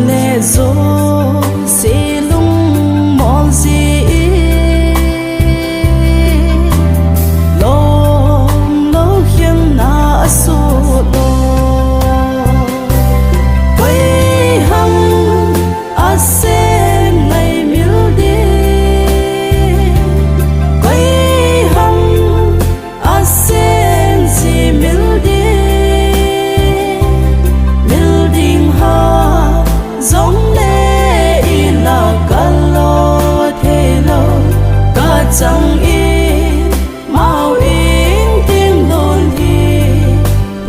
lệ dô xì lung mò gì lom lâu hiên na su lo quay hăng a sen này miêu đi quay hăng a sen gì miêu đi miêu đình ha giống lệ là cả lo thế lo cả chẳng in mau in tiếng đồn thì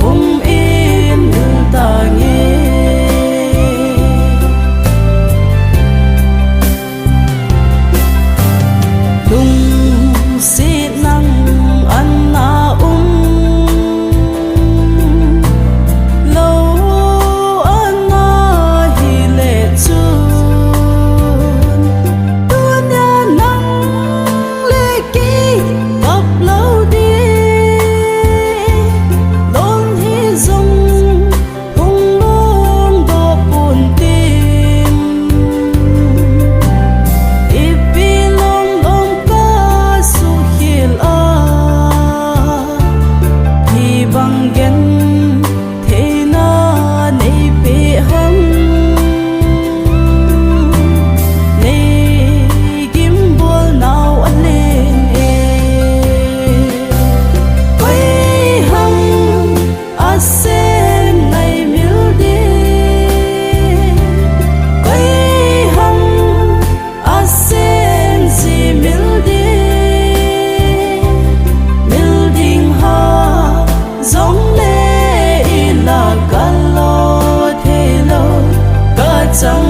cũng in như ta nghe lung xí năng ăn na lâu ăn na hi lệ chun tuôn nhà nắng lệ kí gặp lâu đi đón hi dung hung luôn độ buồn tim ipi long long ca su hiel a hi bang gen thế na nei pe hăng nei kim bol nào anh lên quay hăng a sen này miêu đi quay hăng a sen gì miêu đi miêu đình ha giống lệ là cả lo thế lo cả chẳng